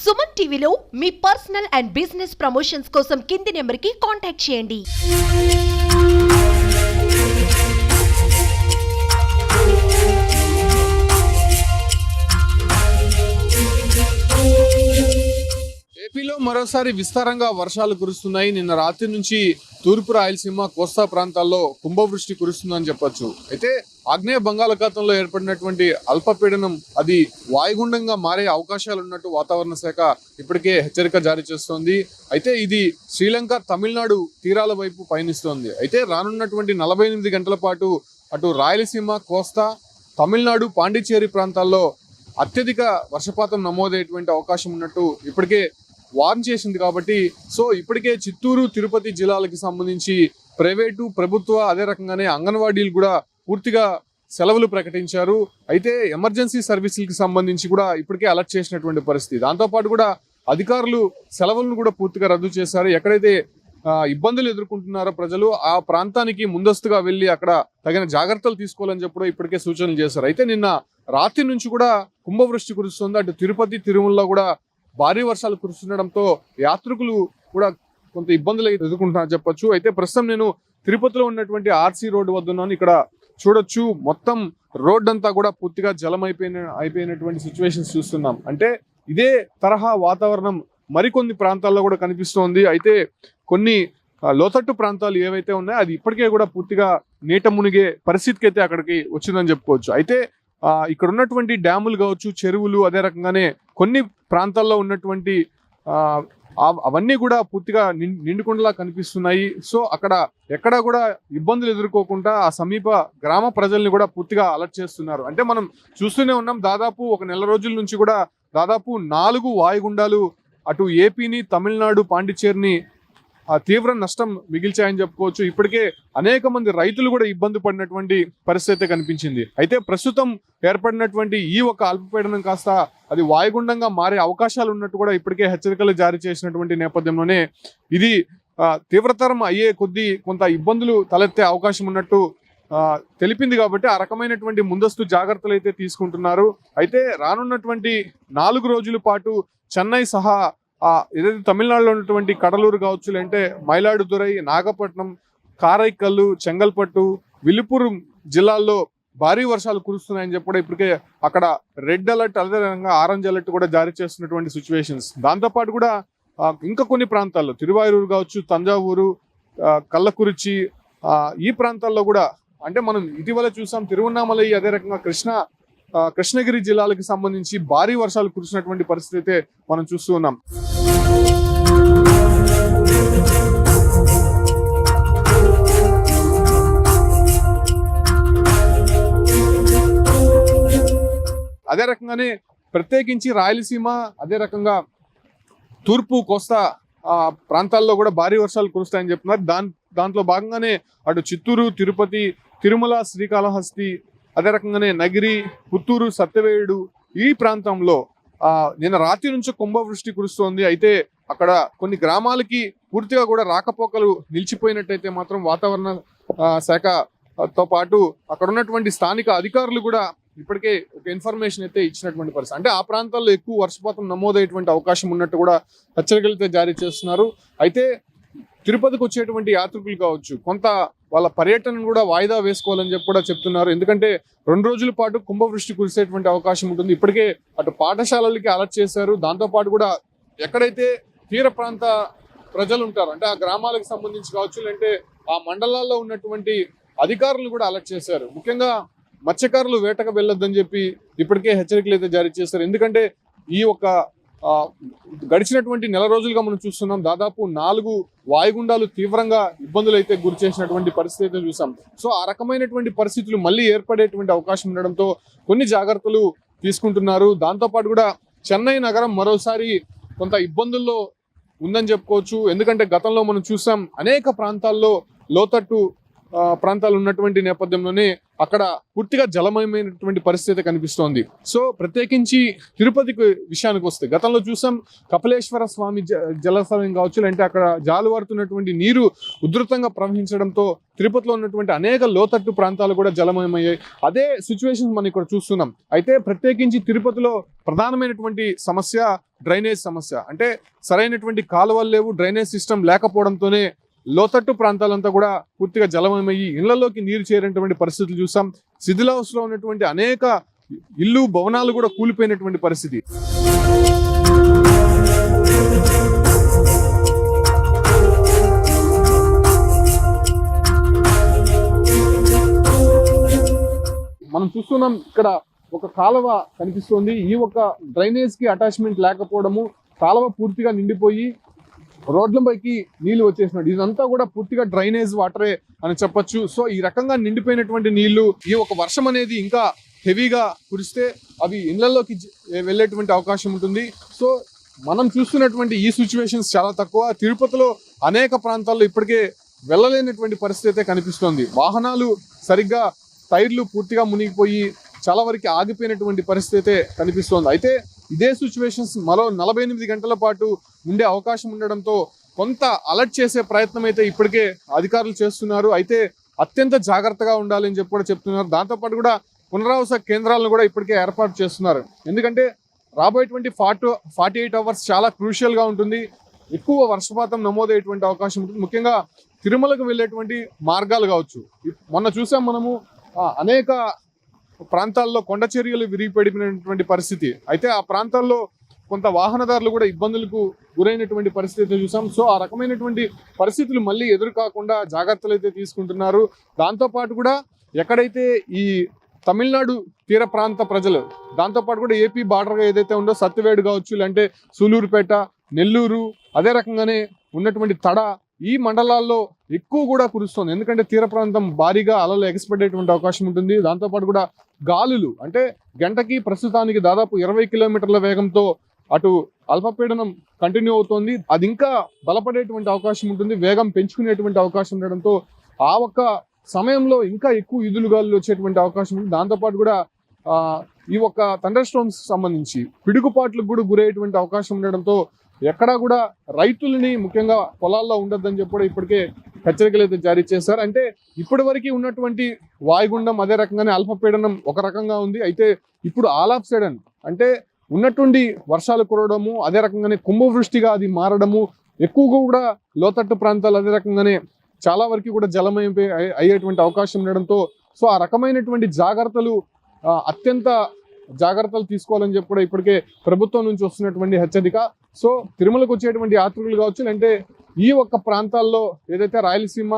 సుమన్ టీవీలో మీ personal and business promotions కోసం కింది నెంబర్కి కాంటాక్ట్ చేయండి. ఏపీలో మరోసారి విస్తారంగా వర్షాలు కురుస్తున్నాయి. నిన్న రాత్రి నుంచి తూర్పు రాయలసీమ కోస్తా ప్రాంతాల్లో కుంభవృష్టి కురుస్తుందని చెప్పొచ్చు. అయితే ఆగ్నేయ బంగాళాఖాతంలో ఏర్పడినటువంటి అల్పపీడనం అది వాయుగుండంగా మారే అవకాశాలు ఉన్నట్టు వాతావరణ శాఖ ఇప్పటికే హెచ్చరిక జారీ చేస్తోంది. అయితే ఇది శ్రీలంక తమిళనాడు తీరాల వైపు పయనిస్తోంది. అయితే రానున్నటువంటి 48 గంటల పాటు అటు రాయలసీమ కోస్తా తమిళనాడు పాండిచ్చేరి ప్రాంతాల్లో అత్యధిక వర్షపాతం నమోదయ్యేటువంటి అవకాశం ఉన్నట్టు ఇప్పటికే వార్న్ చేసింది. కాబట్టి ఇప్పటికే చిత్తూరు తిరుపతి జిల్లాలకు సంబంధించి ప్రైవేటు ప్రభుత్వ అదే రకంగానే అంగన్వాడీలు కూడా పూర్తిగా సెలవులు ప్రకటించారు. అయితే ఎమర్జెన్సీ సర్వీసులకి సంబంధించి కూడా ఇప్పటికే అలర్ట్ చేసినటువంటి పరిస్థితి. దాంతోపాటు కూడా అధికారులు సెలవులను కూడా పూర్తిగా రద్దు చేశారు. ఎక్కడైతే ఇబ్బందులు ఎదుర్కొంటున్నారో ప్రజలు ఆ ప్రాంతానికి ముందస్తుగా వెళ్ళి అక్కడ తగిన జాగ్రత్తలు తీసుకోవాలని చెప్పి ఇప్పటికే సూచనలు చేశారు. అయితే నిన్న రాత్రి నుంచి కూడా కుంభవృష్టి కురుస్తుంది. అటు తిరుపతి తిరుమలలో కూడా భారీ వర్షాలు కురుస్తుండడంతో యాత్రికులు కూడా కొంత ఇబ్బందులు ఎదుర్కొంటున్నారు చెప్పొచ్చు. అయితే ప్రస్తుతం నేను తిరుపతిలో ఉన్నటువంటి ఆర్సీ రోడ్డు వద్ద ఉన్నాను. ఇక్కడ చూడొచ్చు మొత్తం రోడ్ అంతా కూడా పూర్తిగా జలం అయిపోయినటువంటి సిచ్యువేషన్స్ చూస్తున్నాం. అంటే ఇదే తరహా వాతావరణం మరికొన్ని ప్రాంతాల్లో కూడా కనిపిస్తోంది. అయితే కొన్ని లోతట్టు ప్రాంతాలు ఏవైతే ఉన్నాయో అది ఇప్పటికే కూడా పూర్తిగా నీట మునిగే పరిస్థితికి అయితే అక్కడికి వచ్చిందని చెప్పుకోవచ్చు. అయితే ఇక్కడ ఉన్నటువంటి డ్యాములు కావచ్చు, చెరువులు, అదే రకంగానే కొన్ని ప్రాంతాల్లో ఉన్నటువంటి అవన్నీ కూడా పూర్తిగా నిండుకుండలా కనిపిస్తున్నాయి. అక్కడ ఎక్కడా కూడా ఇబ్బందులు ఎదుర్కోకుండా ఆ సమీప గ్రామ ప్రజల్ని కూడా పూర్తిగా అలర్ట్ చేస్తున్నారు. అంటే మనం చూస్తూనే ఉన్నాం, దాదాపు ఒక నెల రోజుల నుంచి కూడా దాదాపు 4 వాయుగుండాలు అటు ఏపీని, తమిళనాడు, పాండిచ్చేరిని తీవ్ర నష్టం మిగిల్చాయని చెప్పుకోవచ్చు. ఇప్పటికే అనేక మంది రైతులు కూడా ఇబ్బంది పడినటువంటి పరిస్థితి కనిపించింది. అయితే ప్రస్తుతం ఏర్పడినటువంటి ఈ ఒక అల్పపీడనం కాస్త అది వాయుగుండంగా మారే అవకాశాలు ఉన్నట్టు కూడా ఇప్పటికే హెచ్చరికలు జారీ చేసినటువంటి నేపథ్యంలోనే ఇది తీవ్రతరం అయ్యే కొద్దీ కొంత ఇబ్బందులు తలెత్తే అవకాశం ఉన్నట్టు తెలిపింది. కాబట్టి ఆ రకమైనటువంటి ముందస్తు జాగ్రత్తలు అయితే తీసుకుంటున్నారు. అయితే రానున్నటువంటి 4 రోజుల పాటు చెన్నై సహా ఏదైతే తమిళనాడులో ఉన్నటువంటి కడలూరు కావచ్చు, లేదంటే మైలాడుదురై, నాగపట్నం, కారైకల్లు, చెంగల్పట్టు, విలుపురం జిల్లాల్లో భారీ వర్షాలు కురుస్తున్నాయని చెప్పి కూడా ఇప్పటికే అక్కడ రెడ్ అలర్ట్, అదేవిధంగా ఆరెంజ్ అలర్ట్ కూడా జారీ చేస్తున్నటువంటి సిచ్యువేషన్స్. దాంతోపాటు కూడా ఇంకా కొన్ని ప్రాంతాల్లో తిరువారూరు కావచ్చు, తంజావూరు, కల్లకురిచి ఈ ప్రాంతాల్లో కూడా అంటే మనం ఇటీవల చూసాం తిరువన్నామలై, అదే రకంగా కృష్ణగిరి జిల్లాలకు సంబంధించి భారీ వర్షాలు కురిసినటువంటి పరిస్థితి అయితే మనం చూస్తూ ఉన్నాం. అదే రకంగానే ప్రత్యేకించి రాయలసీమ, అదే రకంగా తూర్పు కోస్తా ప్రాంతాల్లో కూడా భారీ వర్షాలు కురుస్తాయని చెప్తున్నారు. దాంట్లో భాగంగానే అటు చిత్తూరు, తిరుపతి, తిరుమల, శ్రీకాళహస్తి, అదే రకంగానే నగిరి, పుత్తూరు, సత్యవేడు ఈ ప్రాంతంలో నిన్న రాత్రి నుంచి కుంభవృష్టి కురుస్తోంది. అయితే అక్కడ కొన్ని గ్రామాలకి పూర్తిగా కూడా రాకపోకలు నిలిచిపోయినట్టయితే మాత్రం వాతావరణ శాఖతో పాటు అక్కడ ఉన్నటువంటి స్థానిక అధికారులు కూడా ఇప్పటికే ఒక ఇన్ఫర్మేషన్ అయితే ఇచ్చినటువంటి పరిస్థితి. అంటే ఆ ప్రాంతాల్లో ఎక్కువ వర్షపాతం నమోదయ్యేటువంటి అవకాశం ఉన్నట్టు కూడా హెచ్చరికలు అయితే జారీ చేస్తున్నారు. అయితే తిరుపతికి వచ్చేటువంటి యాత్రికులు కావచ్చు కొంత వాళ్ళ పర్యటనను కూడా వాయిదా వేసుకోవాలని చెప్పి కూడా చెప్తున్నారు. ఎందుకంటే 2 రోజుల పాటు కుంభవృష్టి కురిసేటువంటి అవకాశం ఉంటుంది. ఇప్పటికే అటు పాఠశాలలకి అలర్ట్ చేశారు. దాంతోపాటు కూడా ఎక్కడైతే తీర ప్రాంత ప్రజలు ఉంటారో అంటే ఆ గ్రామాలకు సంబంధించి కావచ్చు, లేదంటే ఆ మండలాల్లో ఉన్నటువంటి అధికారులు కూడా అలర్ట్ చేశారు. ముఖ్యంగా మత్స్యకారులు వేటకు వెళ్ళొద్దని చెప్పి ఇప్పటికే హెచ్చరికలు అయితే జారీ చేశారు. ఎందుకంటే ఈ ఒక గడిచినటువంటి నెల రోజులుగా మనం చూస్తున్నాం, దాదాపు 4 వాయుగుండాలు తీవ్రంగా ఇబ్బందులు అయితే గురి చేసినటువంటి పరిస్థితి అయితే చూసాం. ఆ రకమైనటువంటి పరిస్థితులు మళ్ళీ ఏర్పడేటువంటి అవకాశం ఉండడంతో కొన్ని జాగ్రత్తలు తీసుకుంటున్నారు. దాంతోపాటు కూడా చెన్నై నగరం మరోసారి కొంత ఇబ్బందుల్లో ఉందని చెప్పుకోవచ్చు. ఎందుకంటే గతంలో మనం చూసాం అనేక ప్రాంతాల్లో లోతట్టు ప్రాంతాలు ఉన్నటువంటి నేపథ్యంలోనే అక్కడ పూర్తిగా జలమయమైనటువంటి పరిస్థితి కనిపిస్తోంది. సో ప్రత్యేకించి తిరుపతికి విషయానికి వస్తే గతంలో చూసాం కపిలేశ్వర స్వామి జలాశయం కావచ్చు, అంటే అక్కడ జాలువారుతున్నటువంటి నీరు ఉధృతంగా ప్రవహించడంతో తిరుపతిలో ఉన్నటువంటి అనేక లోతట్టు ప్రాంతాలు కూడా జలమయమయ్యాయి. అదే సిచ్యువేషన్ మనం ఇక్కడ చూస్తున్నాం. అయితే ప్రత్యేకించి తిరుపతిలో ప్రధానమైనటువంటి సమస్య డ్రైనేజ్ సమస్య. అంటే సరైనటువంటి కాలువలు లేవు, డ్రైనేజ్ సిస్టమ్ లేకపోవడంతోనే లోతట్టు ప్రాంతాలంతా కూడా పూర్తిగా జలమయమయ్యి ఇళ్లలోకి నీరు చేరేటువంటి పరిస్థితులు చూసాం. శిథిలావస్థలో ఉన్నటువంటి అనేక ఇల్లు భవనాలు కూడా కూలిపోయినటువంటి పరిస్థితి. మనం చూస్తున్నాం ఇక్కడ ఒక కాలువ కనిపిస్తుంది. ఈ ఒక డ్రైనేజ్ కి అటాచ్మెంట్ లేకపోవడము, కాలువ పూర్తిగా నిండిపోయి రోడ్లపైకి నీళ్లు వచ్చేసినట్టు, ఇదంతా కూడా పూర్తిగా డ్రైనేజ్ వాటరే అని చెప్పొచ్చు. సో ఈ రకంగా నిండిపోయినటువంటి నీళ్లు, ఈ ఒక వర్షం అనేది ఇంకా హెవీగా కురిస్తే అవి ఇళ్లలోకి వెళ్ళేటువంటి అవకాశం ఉంటుంది. సో మనం చూస్తున్నటువంటి ఈ సిచ్యువేషన్స్ చాలా తక్కువ. తిరుపతిలో అనేక ప్రాంతాల్లో ఇప్పటికే వెళ్ళలేనటువంటి పరిస్థితి అయితే కనిపిస్తోంది. వాహనాలు సరిగ్గా టైర్లు పూర్తిగా మునిగిపోయి చాలా వరకు ఆగిపోయినటువంటి పరిస్థితి అయితే కనిపిస్తోంది. అయితే ఇదే సిచ్యువేషన్స్ మరో 48 గంటల పాటు ఉండే అవకాశం ఉండడంతో కొంత అలర్ట్ చేసే ప్రయత్నం అయితే ఇప్పటికే అధికారులు చేస్తున్నారు. అయితే అత్యంత జాగ్రత్తగా ఉండాలని చెప్పి కూడా చెప్తున్నారు. దాంతోపాటు కూడా పునరావాస కేంద్రాలను కూడా ఇప్పటికే ఏర్పాటు చేస్తున్నారు. ఎందుకంటే రాబోయేటువంటి 48 అవర్స్ చాలా క్రూషియల్గా ఉంటుంది. ఎక్కువ వర్షపాతం నమోదయ్యేటువంటి అవకాశం ఉంటుంది. ముఖ్యంగా తిరుమలకు వెళ్ళేటువంటి మార్గాలు కావచ్చు. మొన్న చూసాం మనము అనేక ప్రాంతాల్లో కొండ చర్యలు విరిగిపడిపోయినటువంటి పరిస్థితి. అయితే ఆ ప్రాంతాల్లో కొంత వాహనదారులు కూడా ఇబ్బందులకు గురైనటువంటి పరిస్థితి చూసాం. సో ఆ రకమైనటువంటి పరిస్థితులు మళ్ళీ ఎదురు కాకుండా జాగ్రత్తలు అయితే తీసుకుంటున్నారు. దాంతోపాటు కూడా ఎక్కడైతే ఈ తమిళనాడు తీర ప్రాంత ప్రజలు, దాంతోపాటు కూడా ఏపీ బార్డర్గా ఏదైతే ఉందో సత్యవేడు కావచ్చు, లేదంటే సూలూరుపేట, నెల్లూరు, అదే రకంగానే ఉన్నటువంటి తడ, ఈ మండలాల్లో ఎక్కువ కూడా కురుస్తుంది. ఎందుకంటే తీర ప్రాంతం భారీగా అలలు ఎగసిపడేటువంటి అవకాశం ఉంటుంది. దాంతోపాటు కూడా గాలులు, అంటే గంటకి ప్రస్తుతానికి దాదాపు 20 కిలోమీటర్ల వేగంతో అటు అల్పపీడనం కంటిన్యూ అవుతోంది. అది ఇంకా బలపడేటువంటి అవకాశం ఉంటుంది, వేగం పెంచుకునేటువంటి అవకాశం ఉండడంతో ఆ ఒక్క సమయంలో ఇంకా ఎక్కువ ఈదురుగాలులు వచ్చేటువంటి అవకాశం ఉంది. దాంతోపాటు కూడా ఈ ఒక్క థండర్ స్టార్మ్స్ సంబంధించి పిడుగుపాట్లకు కూడా గురయ్యేటువంటి అవకాశం ఉండడంతో ఎక్కడా కూడా రైతులని ముఖ్యంగా పొలాల్లో ఉండొద్దని చెప్పి కూడా ఇప్పటికే హెచ్చరికలు అయితే జారీ చేశారు. అంటే ఇప్పటి వరకు ఉన్నటువంటి వాయుగుండం, అదే రకంగానే అల్పపీడనం ఒక రకంగా ఉంది. అయితే ఇప్పుడు ఆల్ ఆఫ్ సడన్ అంటే ఉన్నటువంటి వర్షాలు కురవడము, అదే రకంగానే కుంభవృష్టిగా అది మారడము, ఎక్కువగా కూడా లోతట్టు ప్రాంతాలు అదే రకంగానే చాలా వరకు కూడా జలమయం అయ్యేటువంటి అవకాశం ఉండడంతో సో ఆ రకమైనటువంటి జాగ్రత్తలు అత్యంత జాగ్రత్తలు తీసుకోవాలని చెప్పి కూడా ఇప్పటికే ప్రభుత్వం నుంచి వస్తున్నటువంటి హెచ్చరిక. సో తిరుమలకు వచ్చేటువంటి యాత్రికులు కావచ్చు, అంటే ఈ ఒక్క ప్రాంతాల్లో ఏదైతే రాయలసీమ,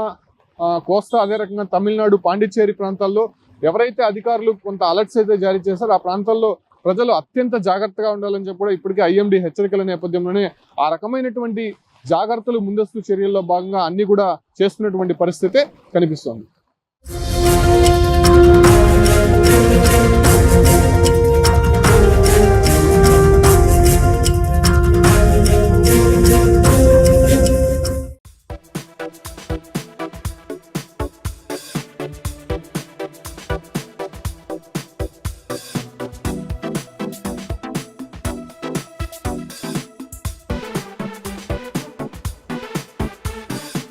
కోస్తా, అదే రకంగా తమిళనాడు, పాండిచ్చేరి ప్రాంతాల్లో ఎవరైతే అధికారులు కొంత అలర్ట్స్ అయితే జారీ చేశారో ఆ ప్రాంతాల్లో ప్రజలు అత్యంత జాగ్రత్తగా ఉండాలని చెప్పి కూడా ఇప్పటికే ఐఎండీ హెచ్చరికల నేపథ్యంలోనే ఆ రకమైనటువంటి జాగ్రత్తలు ముందస్తు చర్యల్లో భాగంగా అన్ని కూడా చేస్తున్నటువంటి పరిస్థితి కనిపిస్తోంది.